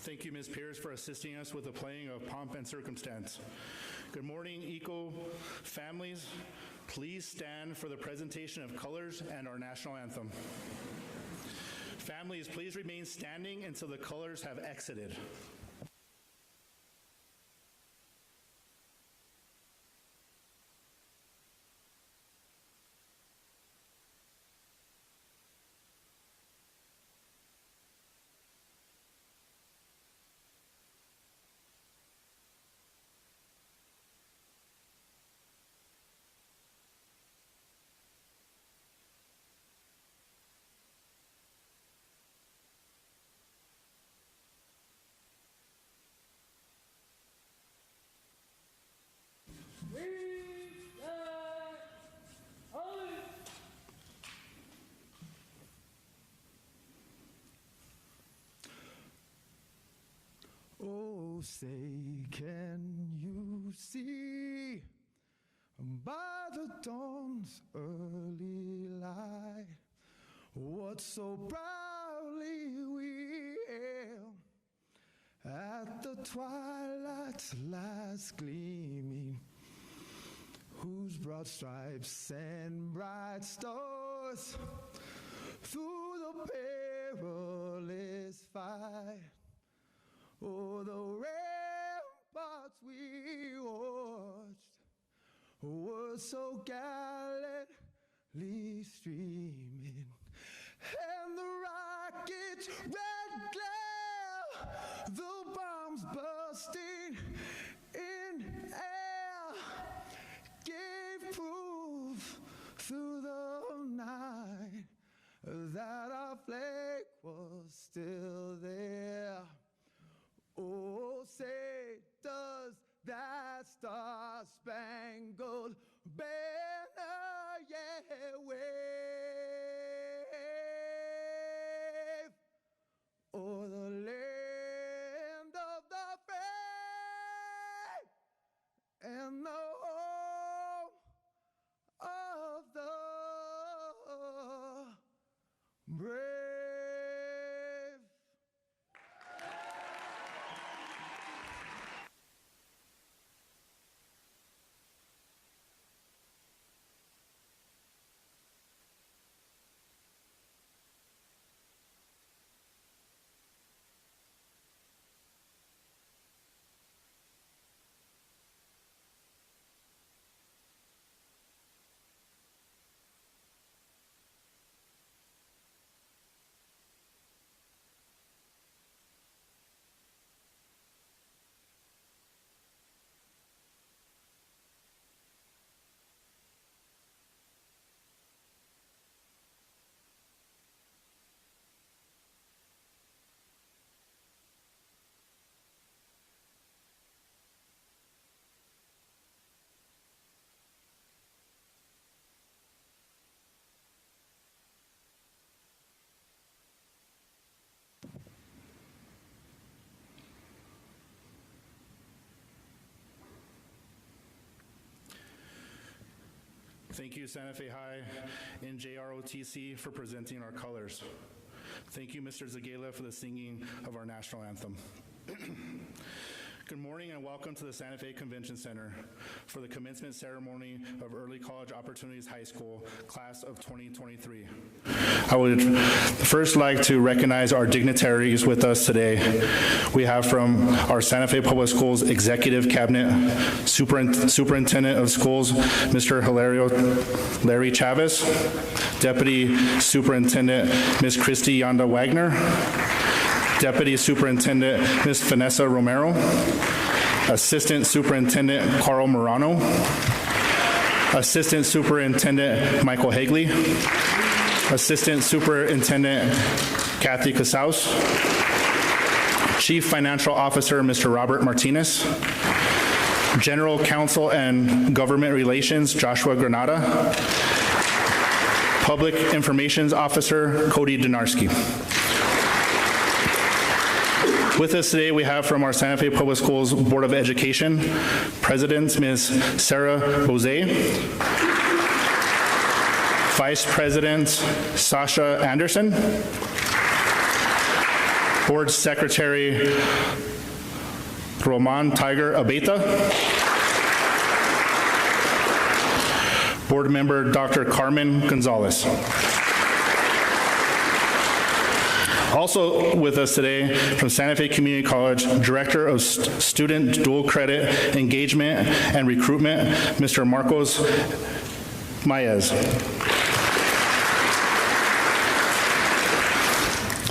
Thank you, Ms. Pierce, for assisting us with the playing of Pomp and Circumstance. Good morning, Eco families. Please stand for the presentation of colors and our national anthem. Families, please remain standing until the colors have exited. Oh, say, can you see by the dawn's early light what so proudly we hailed at the twilight's last gleaming, whose broad stripes and bright stars through the perilous fight, oh, the ramparts we watched were so gallantly streaming, and the rocket's red glare, the bombs bursting in air, gave proof through the night that our flag was still there. Oh, say, does that star-spangled banner yet wave o'er the land of the free and the home of the brave? Thank you, Santa Fe High and JROTC for presenting our colors. Thank you, Mr. Zagela, for the singing of our national anthem. Good morning and welcome to the Santa Fe Convention Center for the commencement ceremony of Early College Opportunities High School, class of 2023. I would first like to recognize our dignitaries with us today. We have from our Santa Fe Public Schools Executive Cabinet Superintendent of Schools, Mr. Larry Chavez, Deputy Superintendent, Ms. Christy Yanda Wagner, Deputy Superintendent, Ms. Vanessa Romero, Assistant Superintendent, Carl Morano, Assistant Superintendent, Michael Hagley, Assistant Superintendent, Kathy Casaus, Chief Financial Officer, Mr. Robert Martinez, General Counsel and Government Relations, Joshua Granada, Public Information Officer, Cody Donarski. With us today, we have from our Santa Fe Public Schools Board of Education, President Ms. Sarah Bose, Vice President Sasha Anderson, Board Secretary Roman Tiger Abeta, Board Member Dr. Carmen Gonzalez. Also with us today from Santa Fe Community College, Director of Student Dual Credit Engagement and Recruitment, Mr. Marcos Maez.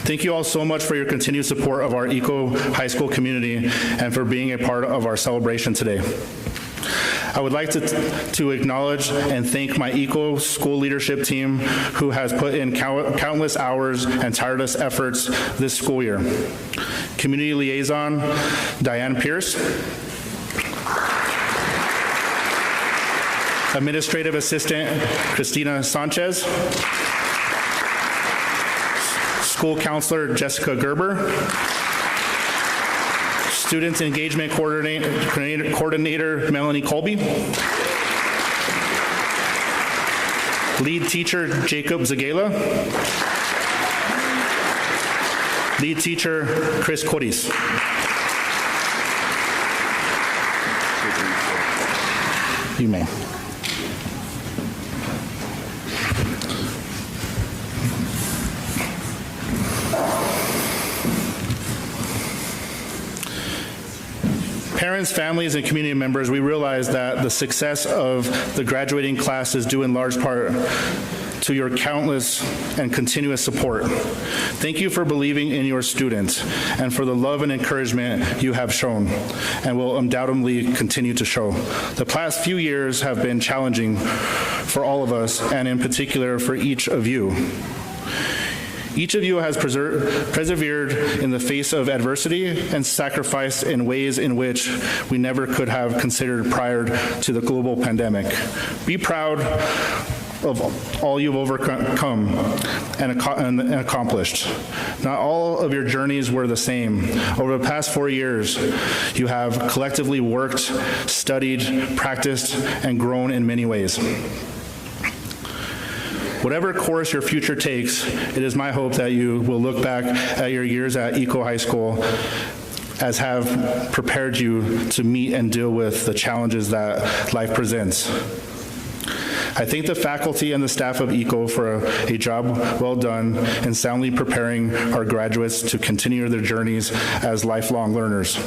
Thank you all so much for your continued support of our Eco High School community and for being a part of our celebration today. I would like to acknowledge and thank my Eco school leadership team who has put in countless hours and tireless efforts this school year. Community Liaison Diane Pierce, Administrative Assistant Christina Sanchez, School Counselor Jessica Gerber, Student Engagement Coordinator Melanie Colby, Lead Teacher Jacob Zagela, Lead Teacher Chris Codis. You may. Parents, families, and community members, we realize that the success of the graduating class is due in large part to your countless and continuous support. Thank you for believing in your students and for the love and encouragement you have shown and will undoubtedly continue to show. The past few years have been challenging for all of us and in particular for each of you. Each of you has persevered in the face of adversity and sacrificed in ways in which we never could have considered prior to the global pandemic. Be proud of all you've overcome and accomplished. Not all of your journeys were the same. Over the past 4 years, you have collectively worked, studied, practiced, and grown in many ways. Whatever course your future takes, it is my hope that you will look back at your years at Eco High School as have prepared you to meet and deal with the challenges that life presents. I thank the faculty and the staff of ECO for a job well done in soundly preparing our graduates to continue their journeys as lifelong learners.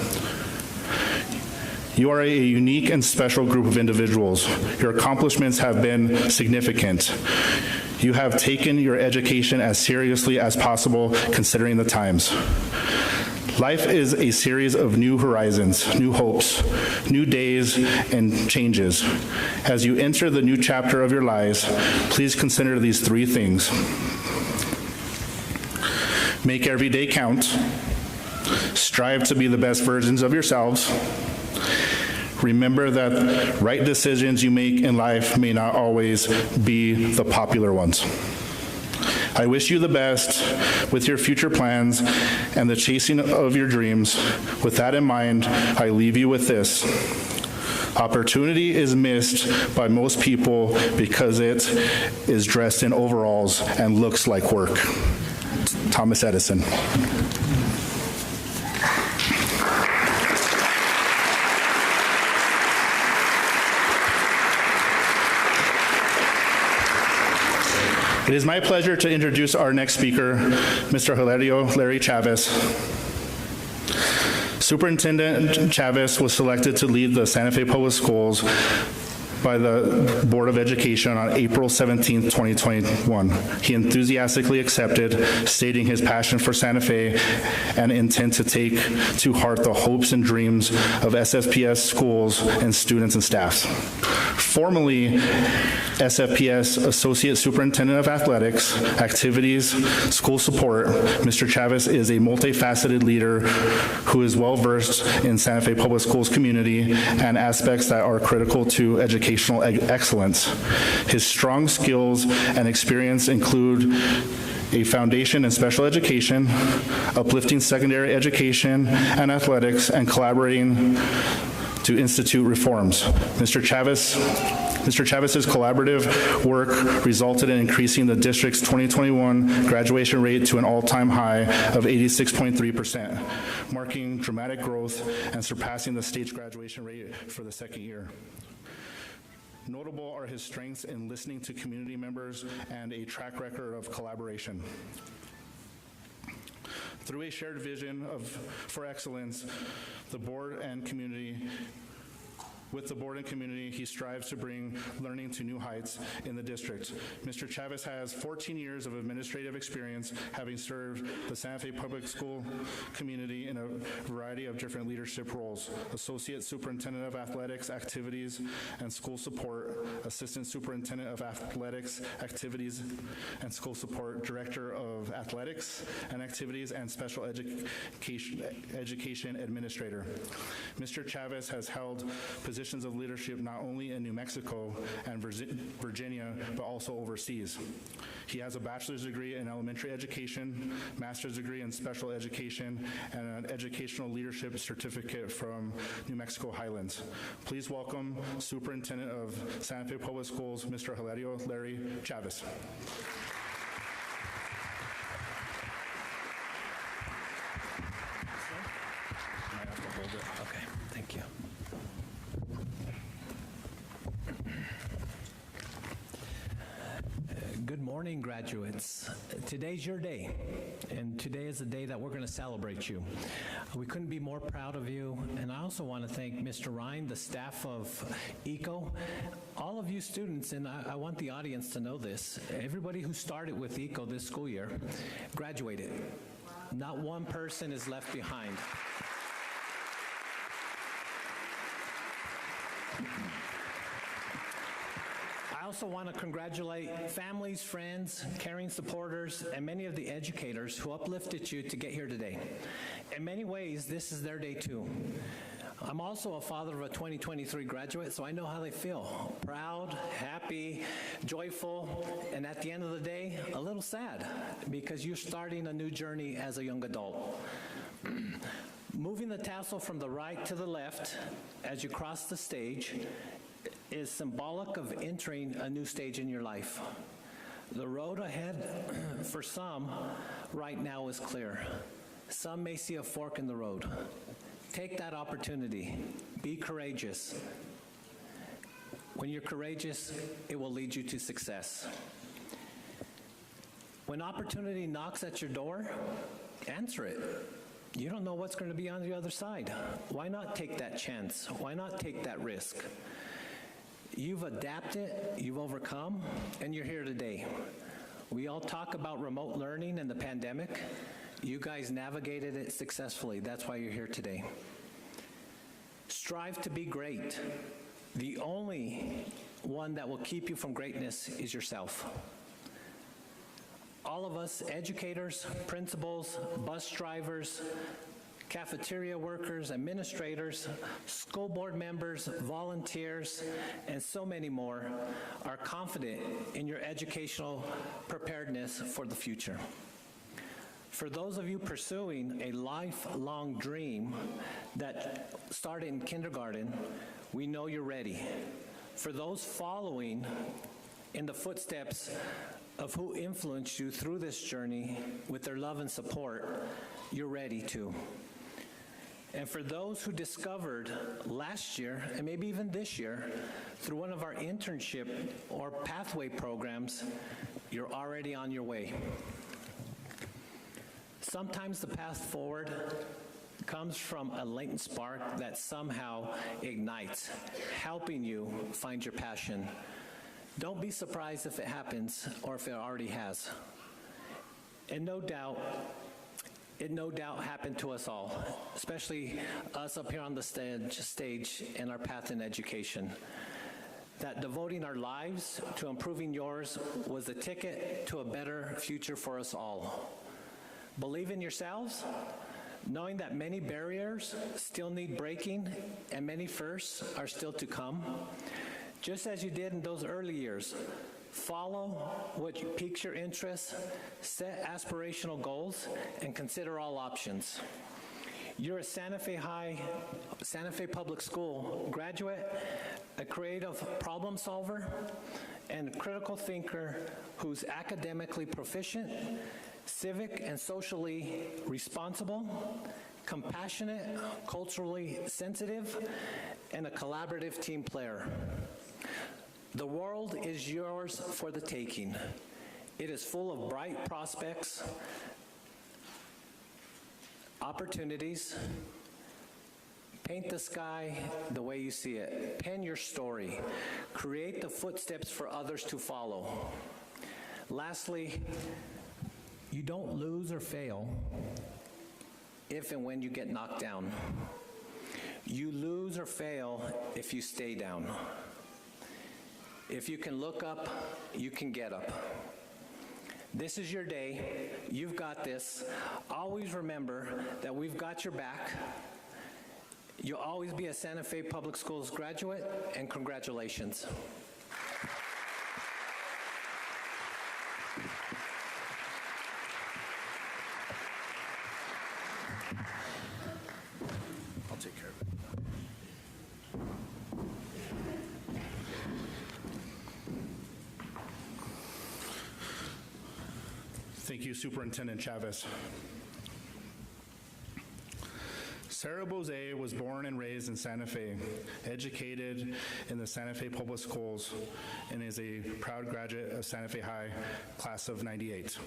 You are a unique and special group of individuals. Your accomplishments have been significant. You have taken your education as seriously as possible considering the times. Life is a series of new horizons, new hopes, new days, and changes. As you enter the new chapter of your lives, please consider these 3 things. Make every day count. Strive to be the best versions of yourselves. Remember that right decisions you make in life may not always be the popular ones. I wish you the best with your future plans and the chasing of your dreams. With that in mind, I leave you with this. Opportunity is missed by most people because it is dressed in overalls and looks like work. Thomas Edison. It is my pleasure to introduce our next speaker, Mr. Hilario Larry Chavez. Superintendent Chavez was selected to lead the Santa Fe Public Schools by the Board of Education on April 17, 2021. He enthusiastically accepted, stating his passion for Santa Fe and intent to take to heart the hopes and dreams of SFPS schools and students and staff. Formerly SFPS Associate Superintendent of Athletics, Activities, School Support, Mr. Chavez is a multifaceted leader who is well-versed in Santa Fe Public Schools community and aspects that are critical to educational excellence. His strong skills and experience include a foundation in special education, uplifting secondary education and athletics, and collaborating to institute reforms. Mr. Chavez Mr. Chavez's collaborative work resulted in increasing the district's 2021 graduation rate to an all-time high of 86.3%, marking dramatic growth and surpassing the state's graduation rate for the second year. Notable are his strengths in listening to community members and a track record of collaboration. Through a shared vision for excellence, the board and community he strives to bring learning to new heights in the district. Mr. Chavez has 14 years of administrative experience, having served the Santa Fe Public School community in a variety of different leadership roles: Associate Superintendent of Athletics, Activities, and School Support, Assistant Superintendent of Athletics, Activities, and School Support, Director of Athletics and Activities, and Special Education Administrator. Mr. Chavez has held positions of leadership not only in New Mexico and Virginia, but also overseas. He has a bachelor's degree in elementary education, master's degree in special education, and an educational leadership certificate from New Mexico Highlands. Please welcome Superintendent of Santa Fe Public Schools, Mr. Hilario Larry Chavez. Okay, thank you. Good morning, graduates. Today's your day, and today is the day that we're going to celebrate you. We couldn't be more proud of you, and I also want to thank Mr. Ryan, the staff of ECO, all of you students, and I want the audience to know this. Everybody who started with ECO this school year graduated. Not one person is left behind. I also want to congratulate families, friends, caring supporters, and many of the educators who uplifted you to get here today. In many ways, this is their day too. I'm also a father of a 2023 graduate, so I know how they feel. Proud, happy, joyful, and at the end of the day, a little sad because you're starting a new journey as a young adult. Moving the tassel from the right to the left as you cross the stage is symbolic of entering a new stage in your life. The road ahead for some right now is clear. Some may see a fork in the road. Take that opportunity. Be courageous. When you're courageous, it will lead you to success. When opportunity knocks at your door, answer it. You don't know what's going to be on the other side. Why not take that chance? Why not take that risk? You've adapted, you've overcome, and you're here today. We all talk about remote learning and the pandemic. You guys navigated it successfully. That's why you're here today. Strive to be great. The only one that will keep you from greatness is yourself. All of us, educators, principals, bus drivers, cafeteria workers, administrators, school board members, volunteers, and so many more are confident in your educational preparedness for the future. For those of you pursuing a lifelong dream that started in kindergarten, we know you're ready. For those following in the footsteps of who influenced you through this journey with their love and support, you're ready too. And for those who discovered last year, and maybe even this year, through one of our internship or pathway programs, you're already on your way. Sometimes the path forward comes from a latent spark that somehow ignites, helping you find your passion. Don't be surprised if it happens or if it already has. And it no doubt happened to us all, especially us up here on the stage in our path in education. That devoting our lives to improving yours was the ticket to a better future for us all. Believe in yourselves, knowing that many barriers still need breaking and many firsts are still to come. Just as you did in those early years, follow what piques your interest, set aspirational goals, and consider all options. You're a Santa Fe Public School graduate, a creative problem solver, and a critical thinker who's academically proficient, civic and socially responsible, compassionate, culturally sensitive, and a collaborative team player. The world is yours for the taking. It is full of bright prospects, opportunities. Paint the sky the way you see it. Pen your story. Create the footsteps for others to follow. Lastly, you don't lose or fail if and when you get knocked down. You lose or fail if you stay down. If you can look up, you can get up. This is your day. You've got this. Always remember that we've got your back. You'll always be a Santa Fe Public Schools graduate, and congratulations. I'll take care of it. Thank you, Superintendent Chavez. Sarah Bose was born and raised in Santa Fe, educated in the Santa Fe Public Schools, and is a proud graduate of Santa Fe High, class of '98.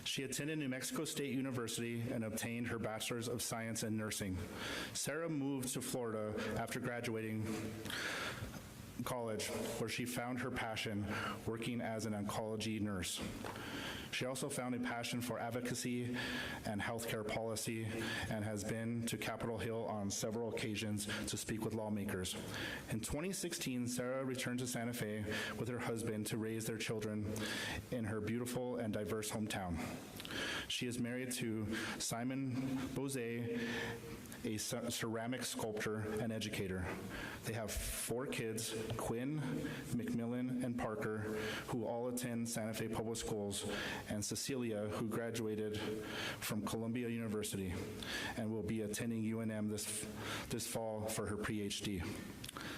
She attended New Mexico State University and obtained her Bachelor's of Science in Nursing. Sarah moved to Florida after graduating college, where she found her passion working as an oncology nurse. She also found a passion for advocacy and healthcare policy and has been to Capitol Hill on several occasions to speak with lawmakers. In 2016, Sarah returned to Santa Fe with her husband to raise their children in her beautiful and diverse hometown. She is married to Simon Bose, a ceramic sculptor and educator. They have 4 kids, Quinn, McMillan, and Parker, who all attend Santa Fe Public Schools, and Cecilia, who graduated from Columbia University and will be attending UNM this fall for her PhD.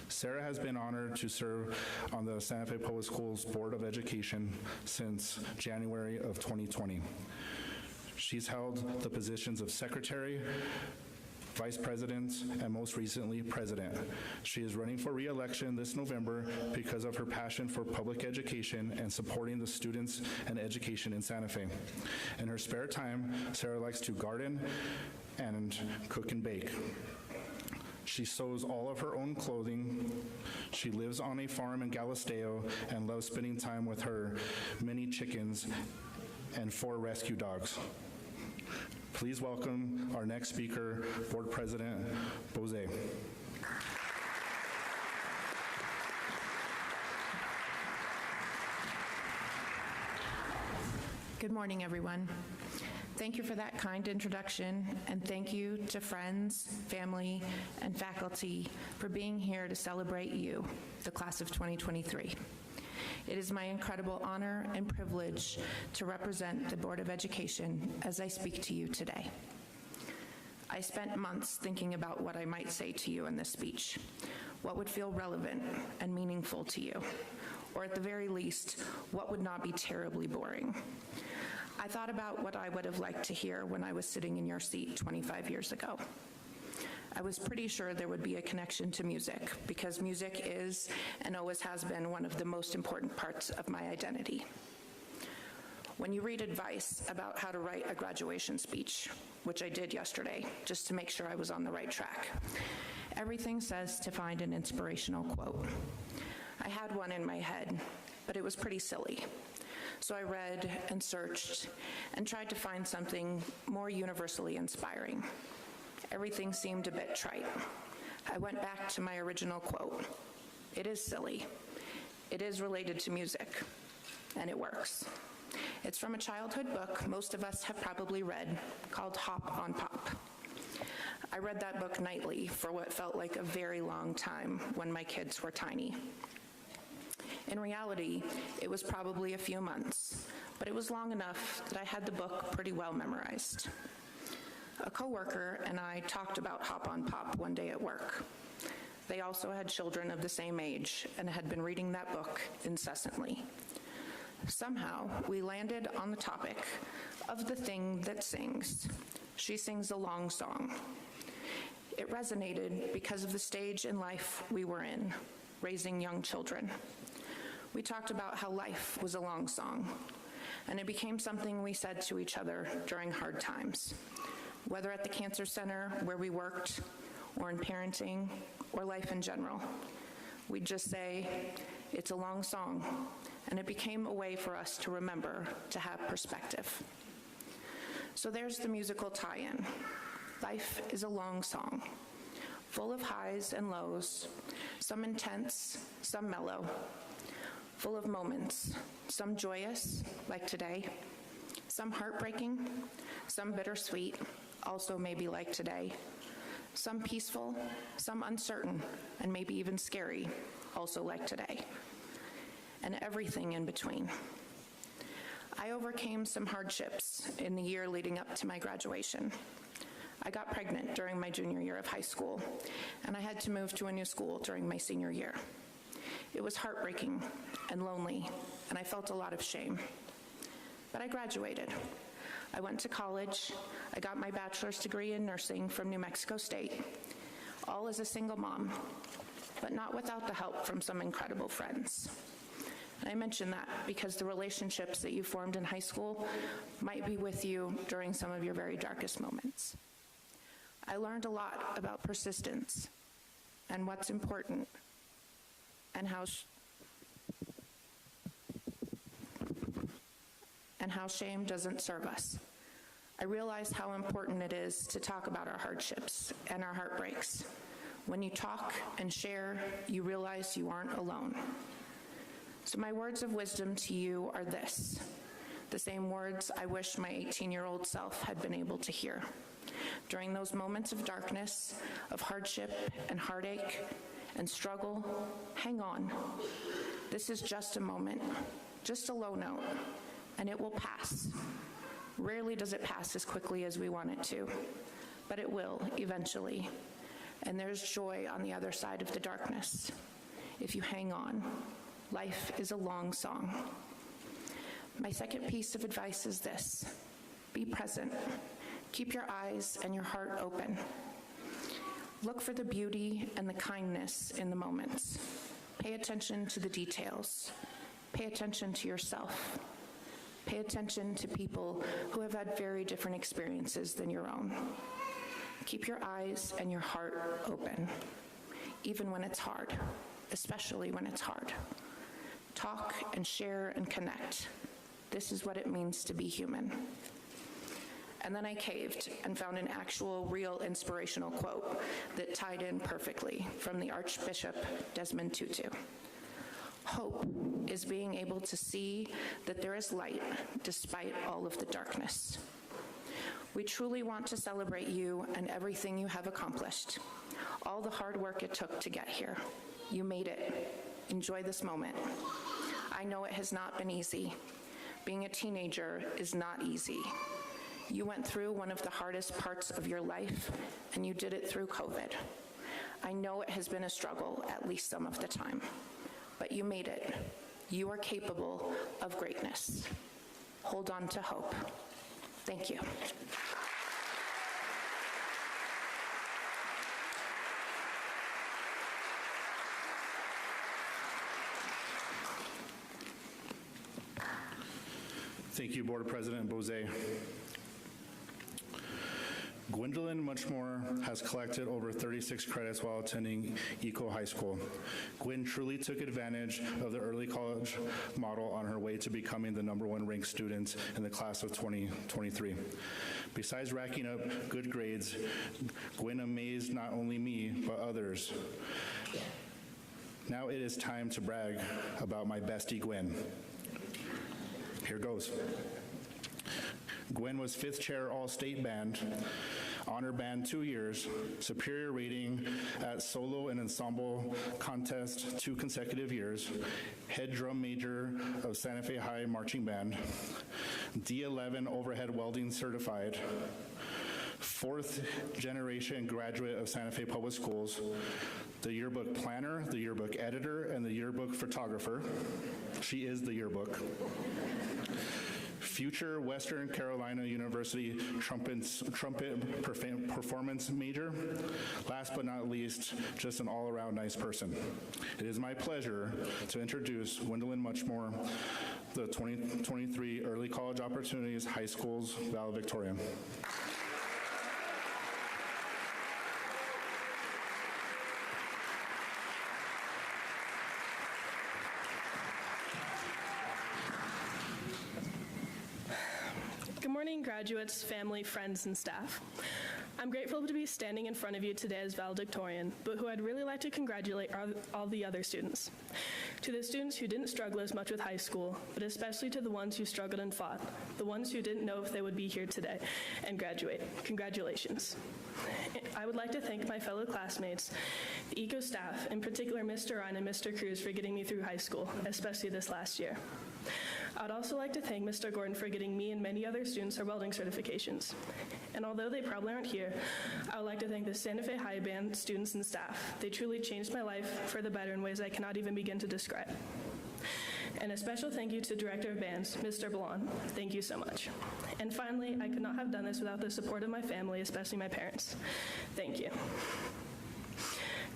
Sarah has been honored to serve on the Santa Fe Public Schools Board of Education since January of 2020. She's held the positions of secretary, vice president, and most recently, president. She is running for re-election this November because of her passion for public education and supporting the students and education in Santa Fe. In her spare time, Sarah likes to garden and cook and bake. She sews all of her own clothing. She lives on a farm in Galisteo and loves spending time with her many chickens and 4 rescue dogs. Please welcome our next speaker, Board President Bose. Good morning, everyone. Thank you for that kind introduction, and thank you to friends, family, and faculty for being here to celebrate you, the class of 2023. It is my incredible honor and privilege to represent the Board of Education as I speak to you today. I spent months thinking about what I might say to you in this speech, what would feel relevant and meaningful to you, or at the very least, what would not be terribly boring. I thought about what I would have liked to hear when I was sitting in your seat 25 years ago. I was pretty sure there would be a connection to music, because music is and always has been one of the most important parts of my identity. When you read advice about how to write a graduation speech, which I did yesterday, just to make sure I was on the right track, everything says to find an inspirational quote. I had one in my head, but it was pretty silly. So I read and searched and tried to find something more universally inspiring. Everything seemed a bit trite. I went back to my original quote. It is silly. It is related to music, and it works. It's from a childhood book most of us have probably read, called Hop on Pop. I read that book nightly for what felt like a very long time when my kids were tiny. In reality, it was probably a few months, but it was long enough that I had the book pretty well memorized. A coworker and I talked about Hop on Pop one day at work. They also had children of the same age and had been reading that book incessantly. Somehow, we landed on the topic of the thing that sings. She sings a long song. It resonated because of the stage in life we were in, raising young children. We talked about how life was a long song, and it became something we said to each other during hard times, whether at the cancer center where we worked, or in parenting, or life in general. We'd just say, it's a long song, and it became a way for us to remember to have perspective. So there's the musical tie-in. Life is a long song, full of highs and lows, some intense, some mellow, full of moments, some joyous, like today, some heartbreaking, some bittersweet, also maybe like today, some peaceful, some uncertain, and maybe even scary, also like today, and everything in between. I overcame some hardships in the year leading up to my graduation. I got pregnant during my junior year of high school, and I had to move to a new school during my senior year. It was heartbreaking and lonely, and I felt a lot of shame. But I graduated. I went to college. I got my bachelor's degree in nursing from New Mexico State, all as a single mom, but not without the help from some incredible friends. And I mention that because the relationships that you formed in high school might be with you during some of your very darkest moments. I learned a lot about persistence and what's important and how shame doesn't serve us. I realized how important it is to talk about our hardships and our heartbreaks. When you talk and share, you realize you aren't alone. So my words of wisdom to you are this, the same words I wish my 18-year-old self had been able to hear. During those moments of darkness, of hardship and heartache and struggle, hang on. This is just a moment, just a low note, and it will pass. Rarely does it pass as quickly as we want it to, but it will eventually. And there's joy on the other side of the darkness. If you hang on, life is a long song. My second piece of advice is this: be present. Keep your eyes and your heart open. Look for the beauty and the kindness in the moments. Pay attention to the details. Pay attention to yourself. Pay attention to people who have had very different experiences than your own. Keep your eyes and your heart open, even when it's hard, especially when it's hard. Talk and share and connect. This is what it means to be human. And then I caved and found an actual, real inspirational quote that tied in perfectly from the Archbishop Desmond Tutu. Hope is being able to see that there is light despite all of the darkness. We truly want to celebrate you and everything you have accomplished, all the hard work it took to get here. You made it. Enjoy this moment. I know it has not been easy. Being a teenager is not easy. You went through one of the hardest parts of your life, and you did it through COVID. I know it has been a struggle at least some of the time, but you made it. You are capable of greatness. Hold on to hope. Thank you. Thank you, Board President Bozay. Gwendolyn Muchmore has collected over 36 credits while attending Eco High School. Gwen truly took advantage of the early college model on her way to becoming the #1 ranked student in the class of 2023. Besides racking up good grades, Gwen amazed not only me, but others. Now it is time to brag about my bestie, Gwen. Here goes. Gwen was 5th chair All-State Band, Honor Band 2 years, superior rating at solo and ensemble contest 2 consecutive years, head drum major of Santa Fe High Marching Band, D11 overhead welding certified, fourth generation graduate of Santa Fe Public Schools, the yearbook planner, the yearbook editor, and the yearbook photographer. She is the yearbook. Future Western Carolina University trumpet performance major. Last but not least, just an all-around nice person. It is my pleasure to introduce Gwendolyn Muchmore, the 2023 Early College Opportunities High Schools valedictorian. Good morning, graduates, family, friends, and staff. I'm grateful to be standing in front of you today as valedictorian, but who I'd really like to congratulate are all the other students. To the students who didn't struggle as much with high school, but especially to the ones who struggled and fought, the ones who didn't know if they would be here today and graduate. Congratulations. I would like to thank my fellow classmates, the ECO staff, in particular Mr. Ryan and Mr. Cruz for getting me through high school, especially this last year. I'd also like to thank Mr. Gordon for getting me and many other students our welding certifications. And although they probably aren't here, I would like to thank the Santa Fe High Band students and staff. They truly changed my life for the better in ways I cannot even begin to describe. And a special thank you to Director of Bands, Mr. Blon. Thank you so much. And finally, I could not have done this without the support of my family, especially my parents. Thank you.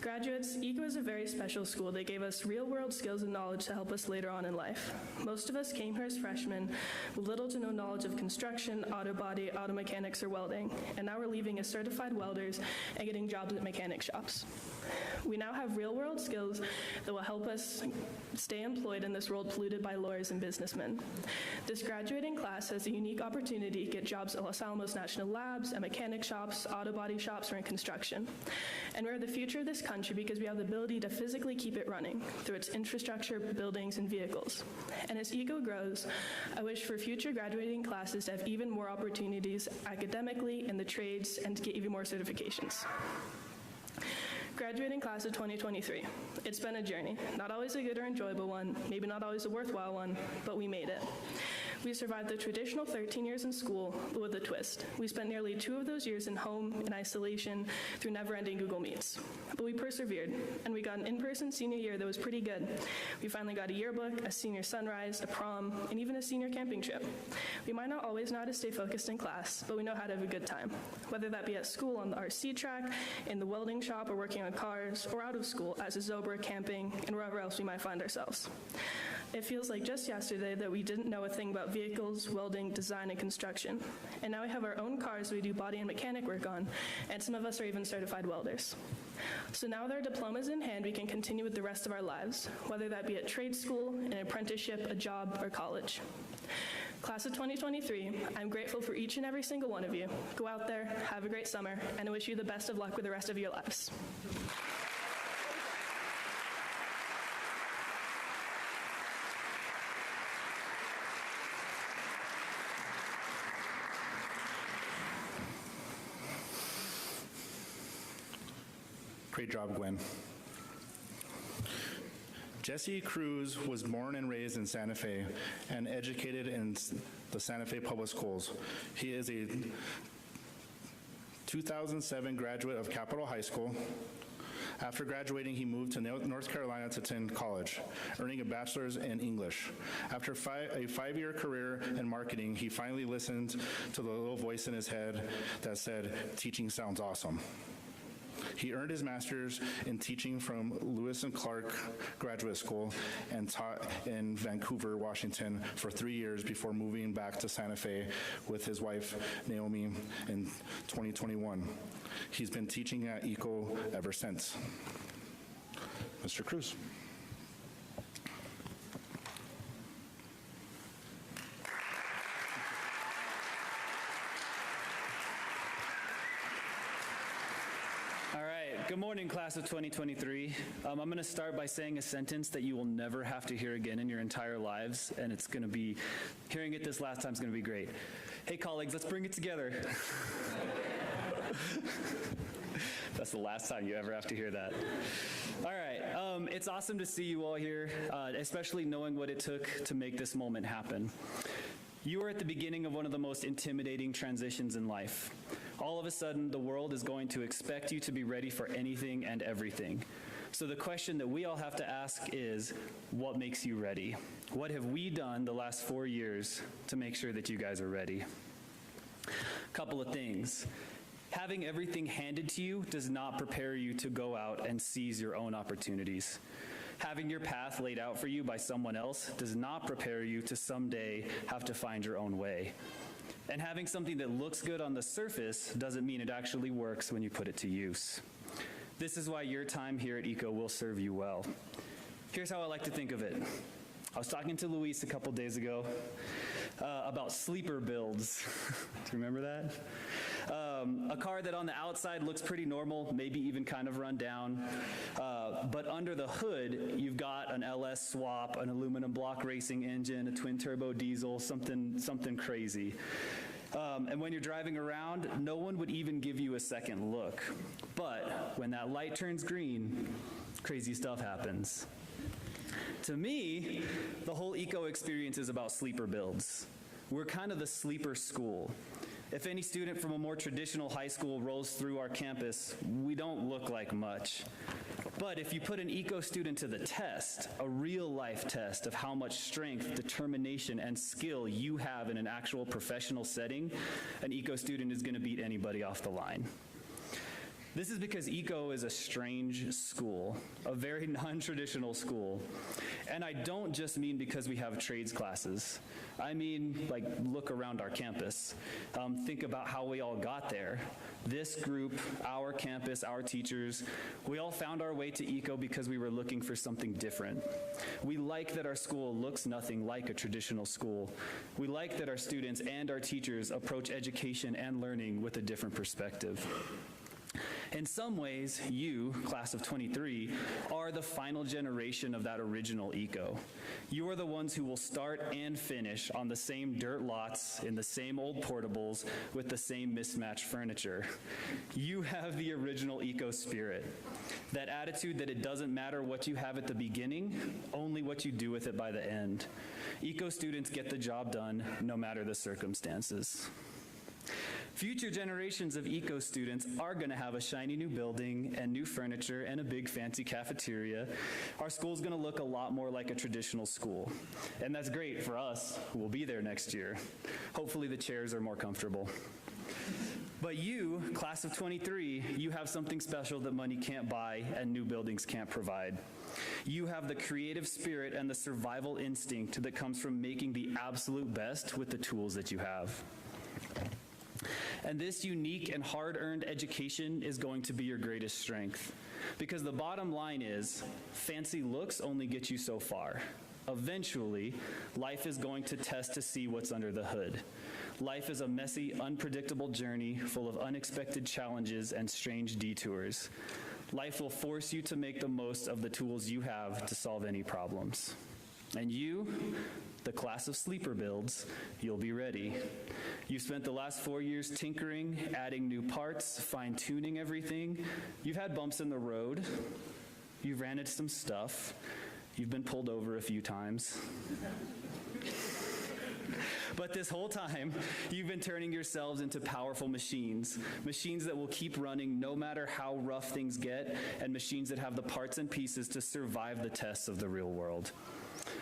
Graduates, ECO is a very special school that gave us real-world skills and knowledge to help us later on in life. Most of us came here as freshmen with little to no knowledge of construction, auto body, auto mechanics, or welding, and now we're leaving as certified welders and getting jobs at mechanic shops. We now have real-world skills that will help us stay employed in this world polluted by lawyers and businessmen. This graduating class has a unique opportunity to get jobs at Los Alamos National Labs, at mechanic shops, auto body shops, or in construction. And we're the future of this country because we have the ability to physically keep it running through its infrastructure, buildings, and vehicles. And as ECO grows, I wish for future graduating classes to have even more opportunities academically, in the trades, and to get even more certifications. Graduating class of 2023. It's been a journey, not always a good or enjoyable one, maybe not always a worthwhile one, but we made it. We survived the traditional 13 years in school, but with a twist. We spent nearly 2 of those years in home, in isolation, through never-ending Google Meets. But we persevered, and we got an in-person senior year that was pretty good. We finally got a yearbook, a senior sunrise, a prom, and even a senior camping trip. We might not always know how to stay focused in class, but we know how to have a good time. Whether that be at school on the RC track, in the welding shop, or working on cars, or out of school as a Zobra, camping, and wherever else we might find ourselves. It feels like just yesterday that we didn't know a thing about vehicles, welding, design, and construction. And now we have our own cars that we do body and mechanic work on, and some of us are even certified welders. So now with our diplomas in hand, we can continue with the rest of our lives, whether that be at trade school, an apprenticeship, a job, or college. Class of 2023, I'm grateful for each and every single one of you. Go out there, have a great summer, and I wish you the best of luck with the rest of your lives. Great job, Gwen. Jesse Cruz was born and raised in Santa Fe and educated in the Santa Fe Public Schools. He is a 2007 graduate of Capitol High School. After graduating, he moved to North Carolina to attend college, earning a bachelor's in English. After a 5-year career in marketing, he finally listened to the little voice in his head that said, "Teaching sounds awesome." He earned his master's in teaching from Lewis and Clark Graduate School and taught in Vancouver, Washington for 3 years before moving back to Santa Fe with his wife, Naomi, in 2021. He's been teaching at ECO ever since. Mr. Cruz. Good morning, class of 2023. I'm going to start by saying a sentence that you will never have to hear again in your entire lives, and it's going to be, hearing it this last time is going to be great. Hey, colleagues, let's bring it together. That's the last time you ever have to hear that. All right, it's awesome to see you all here, especially knowing what it took to make this moment happen. You are at the beginning of one of the most intimidating transitions in life. all of a sudden the world is going to expect you to be ready for anything and everything. So the question that we all have to ask is, what makes you ready? What have we done the last 4 years to make sure that you guys are ready? Couple of things. Having everything handed to you does not prepare you to go out and seize your own opportunities. Having your path laid out for you by someone else does not prepare you to someday have to find your own way. And having something that looks good on the surface doesn't mean it actually works when you put it to use. This is why your time here at ECO will serve you well. Here's how I like to think of it. I was talking to Luis a couple days ago about sleeper builds. Do you remember that? A car that on the outside looks pretty normal, maybe even kind of run down, but under the hood, you've got an LS swap, an aluminum block racing engine, a twin turbo diesel, something crazy. And when you're driving around, no one would even give you a second look. But when that light turns green, crazy stuff happens. To me, the whole ECO experience is about sleeper builds. We're kind of the sleeper school. If any student from a more traditional high school rolls through our campus, we don't look like much. But if you put an ECO student to the test, a real life test of how much strength, determination, and skill you have in an actual professional setting, an ECO student is going to beat anybody off the line. This is because ECO is a strange school, a very non-traditional school. And I don't just mean because we have trades classes. I mean, like, look around our campus. Think about how we all got there. This group, our campus, our teachers, we all found our way to ECO because we were looking for something different. We like that our school looks nothing like a traditional school. We like that our students and our teachers approach education and learning with a different perspective. In some ways, you, class of 23, are the final generation of that original ECO. You are the ones who will start and finish on the same dirt lots, in the same old portables, with the same mismatched furniture. You have the original ECO spirit, that attitude that it doesn't matter what you have at the beginning, only what you do with it by the end. ECO students get the job done, no matter the circumstances. Future generations of ECO students are going to have a shiny new building and new furniture and a big fancy cafeteria. Our school's going to look a lot more like a traditional school. And that's great for us who will be there next year. Hopefully the chairs are more comfortable. But you, class of 23, you have something special that money can't buy and new buildings can't provide. You have the creative spirit and the survival instinct that comes from making the absolute best with the tools that you have. And this unique and hard-earned education is going to be your greatest strength. Because the bottom line is, fancy looks only get you so far. Eventually, life is going to test to see what's under the hood. Life is a messy, unpredictable journey full of unexpected challenges and strange detours. Life will force you to make the most of the tools you have to solve any problems. And you, the class of sleeper builds, you'll be ready. You've spent the last 4 years tinkering, adding new parts, fine-tuning everything. You've had bumps in the road. You've ran into some stuff. You've been pulled over a few times. But this whole time, you've been turning yourselves into powerful machines that will keep running no matter how rough things get, and machines that have the parts and pieces to survive the tests of the real world.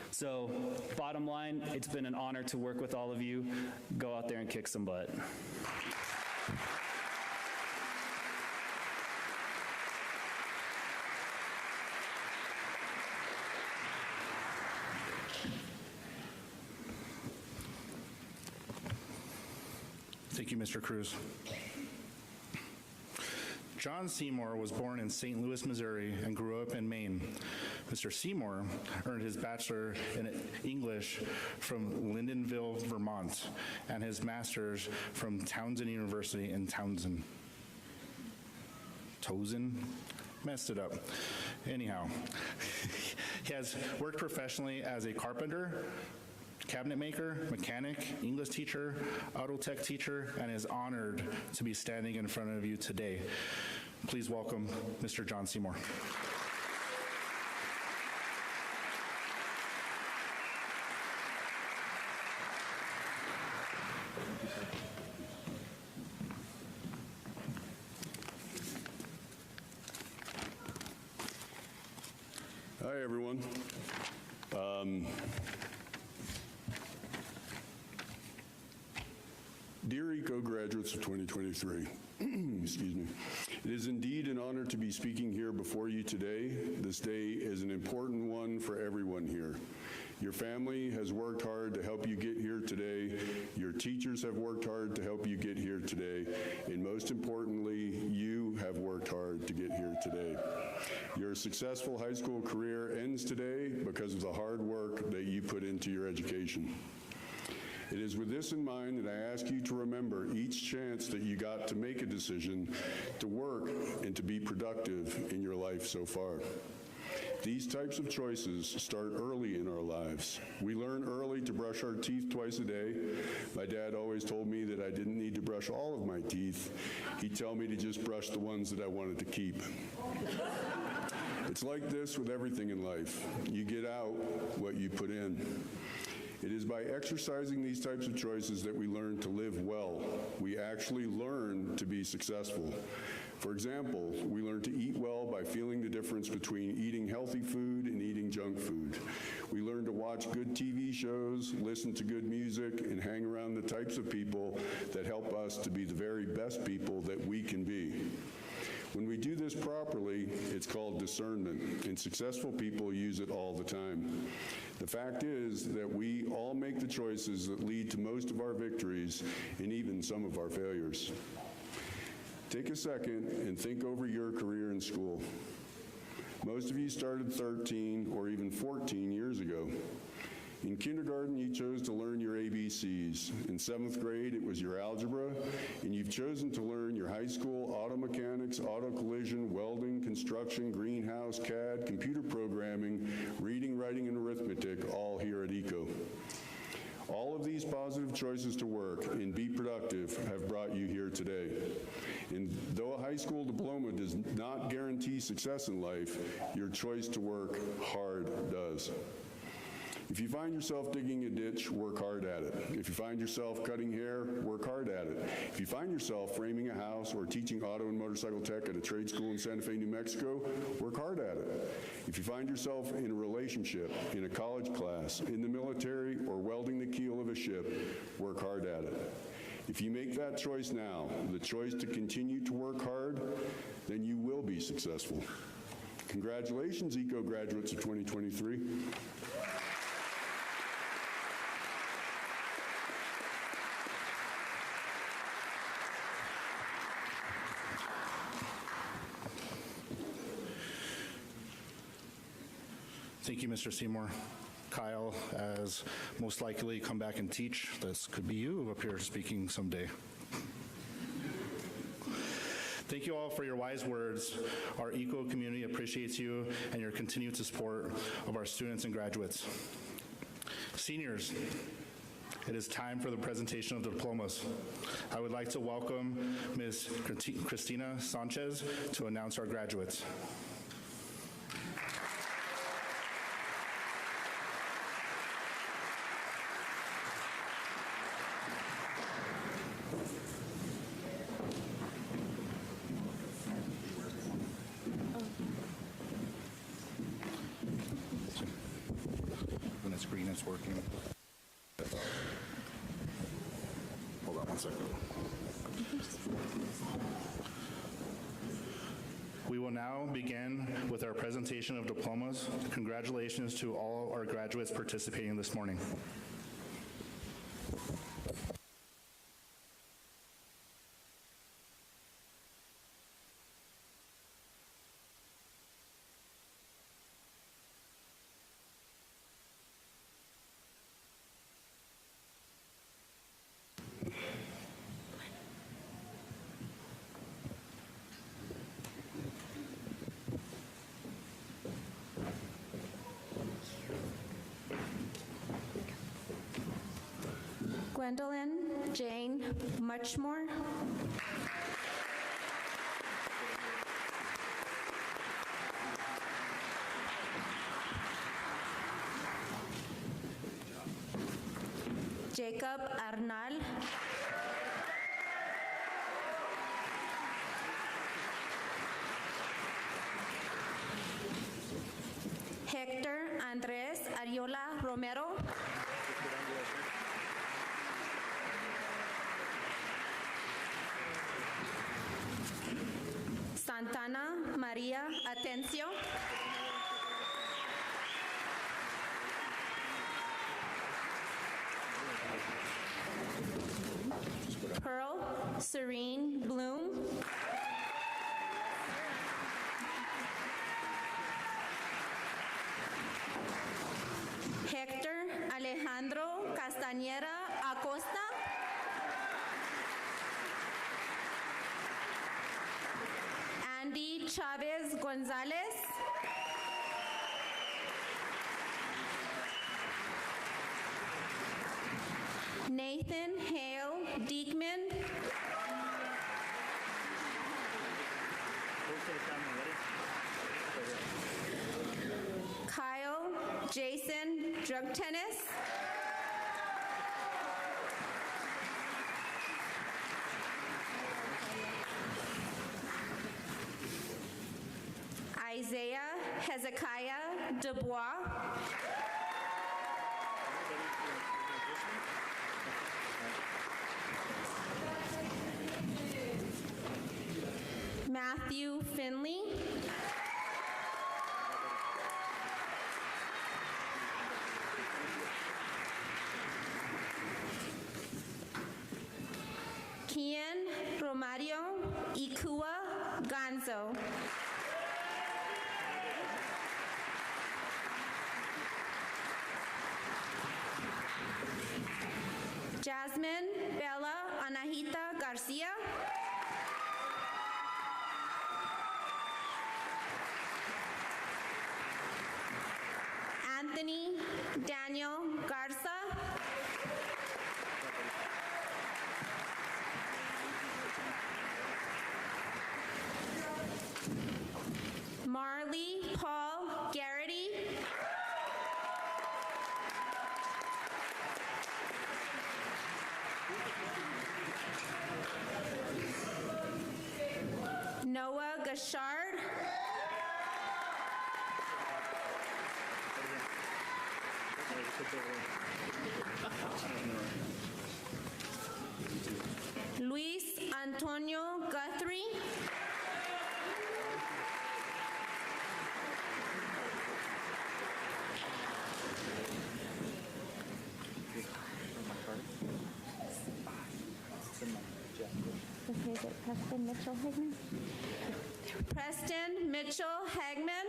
So, bottom line, it's been an honor to work with all of you. Go out there and kick some butt. Thank you, Mr. Cruz. John Seymour was born in St. Louis, Missouri, and grew up in Maine. Mr. Seymour earned his bachelor in English from Lyndonville, Vermont, and his master's from Towson University in Towson. Messed it up. Anyhow, he has worked professionally as a carpenter, cabinet maker, mechanic, English teacher, auto tech teacher, and is honored to be standing in front of you today. Please welcome Mr. John Seymour. Hi, everyone. Dear ECO graduates of 2023, excuse me. It is indeed an honor to be speaking here before you today. This day is an important one for everyone here. Your family has worked hard to help you get here today. Your teachers have worked hard to help you get here today. And most importantly, you have worked hard to get here today. Your successful high school career ends today because of the hard work that you put into your education. It is with this in mind that I ask you to remember each chance that you got to make a decision, to work, and to be productive in your life so far. These types of choices start early in our lives. We learn early to brush our teeth twice a day. My dad always told me that I didn't need to brush all of my teeth. He'd tell me to just brush the ones that I wanted to keep. It's like this with everything in life. You get out what you put in. It is by exercising these types of choices that we learn to live well. We actually learn to be successful. For example, we learn to eat well by feeling the difference between eating healthy food and eating junk food. We learn to watch good TV shows, listen to good music, and hang around the types of people that help us to be the very best people that we can be. When we do this properly, it's called discernment, and successful people use it all the time. The fact is that we all make the choices that lead to most of our victories and even some of our failures. Take a second and think over your career in school. Most of you started 13 or even 14 years ago. In kindergarten, you chose to learn your ABCs. In 7th grade, it was your algebra, and you've chosen to learn your high school auto mechanics, auto collision, welding, construction, greenhouse, CAD, computer programming, reading, writing, and arithmetic, all here at ECO. All of these positive choices to work and be productive have brought you here today. And though a high school diploma does not guarantee success in life, your choice to work hard does. If you find yourself digging a ditch, work hard at it. If you find yourself cutting hair, work hard at it. If you find yourself framing a house or teaching auto and motorcycle tech at a trade school in Santa Fe, New Mexico, work hard at it. If you find yourself in a relationship, in a college class, in the military, or welding the keel of a ship, work hard at it. If you make that choice now, the choice to continue to work hard, then you will be successful. Congratulations, ECO graduates of 2023. Thank you, Mr. Seymour. Kyle, as most likely come back and teach. This could be you up here speaking someday. Thank you all for your wise words. Our ECO community appreciates you and your continued support of our students and graduates. Seniors, it is time for the presentation of the diplomas. I would like to welcome Ms. Cristina Sanchez to announce our graduates. When it's green, it's working. Hold on one second. We will now begin with our presentation of diplomas. Congratulations to all our graduates participating this morning. Gwendolyn Jane Muchmore. Jacob Arnal. Hector Maria Atencio. Pearl Serene Bloom. Hector Alejandro Castañeda Acosta. Andy Chavez Gonzalez. Nathan Hale Diekman. Kyle Jason Drug Tennis. Isaiah Hezekiah Dubois. Matthew Finley. Kian Romario Ikua Ganzo. Jasmine Bella Anahita Garcia. Anthony Daniel Garza. Marley Paul Garrity. Noah Gashard. Luis Antonio Guthrie. Okay, is it Preston Mitchell Hagman? Preston Mitchell Hagman.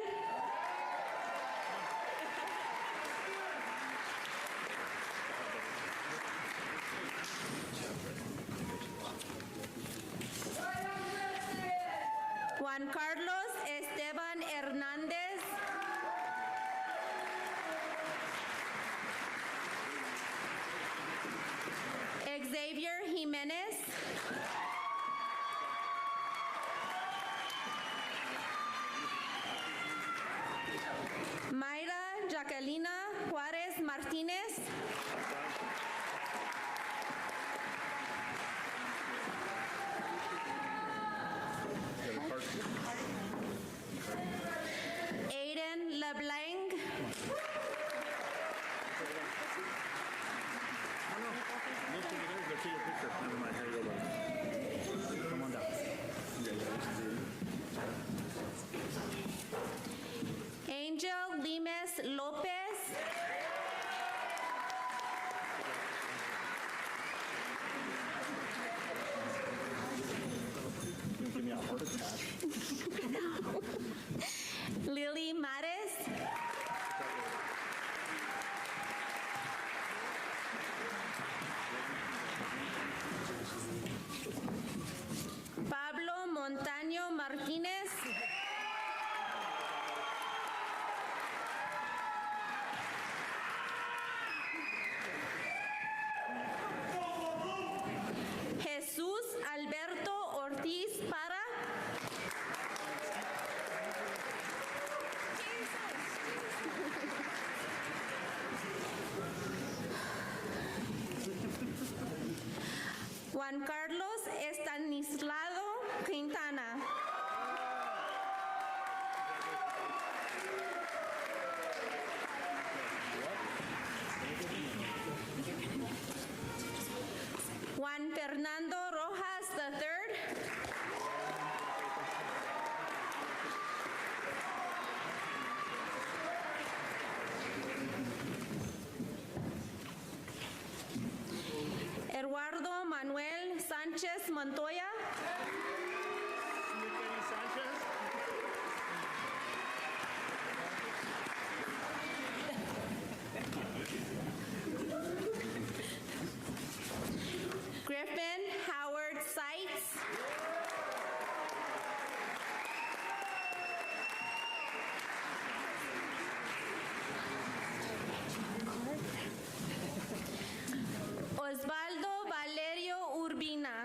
Juan Carlos Esteban Hernández. Xavier Jimenez. Mayra Jacquelina Juárez Martínez. Aiden LeBlanc. Angel Limes Lopez. Montoya. Smith Sanchez. Griffin Howard Seitz. Osvaldo Valerio Urbina.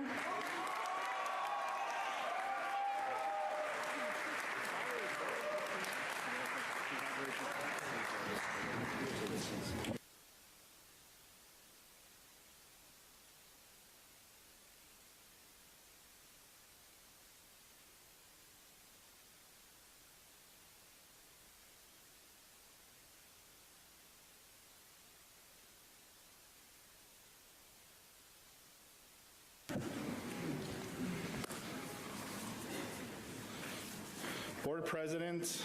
Board President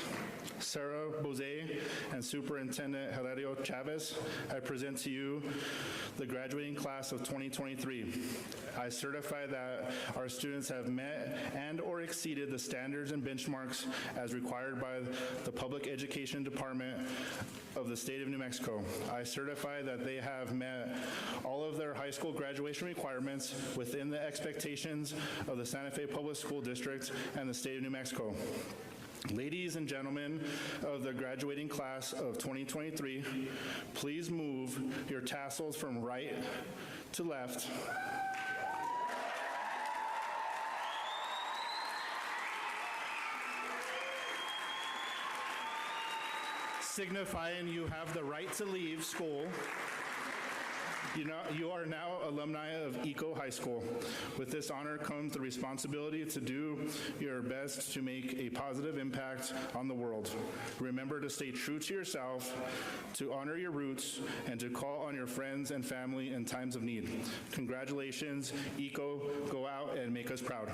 Sarah Bose and Superintendent Hilario Chavez, I present to you the graduating class of 2023. I certify that our students have met and or exceeded the standards and benchmarks as required by the Public Education Department of the State of New Mexico. I certify that they have met all of their high school graduation requirements within the expectations of the Santa Fe Public School District and the State of New Mexico. Ladies and gentlemen of the graduating class of 2023, please move your tassels from right to left. Signifying you have the right to leave school. You are now alumni of Eco High School. With this honor comes the responsibility to do your best to make a positive impact on the world. Remember to stay true to yourself, to honor your roots, and to call on your friends and family in times of need. Congratulations, Eco. Go out and make us proud.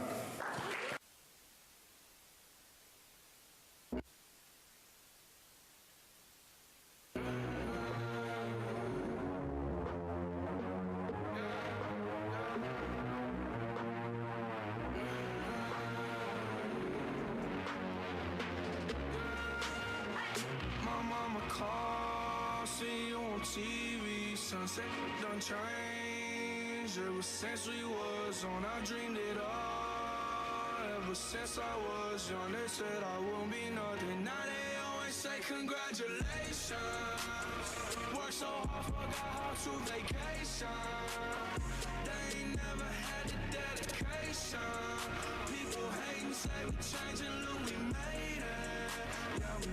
See you on TV, sunset done changed. Ever since we was on, I dreamed it all. Ever since I was young, they said I won't be nothing. Now they always say congratulations. Worked so hard, forgot how to vacation.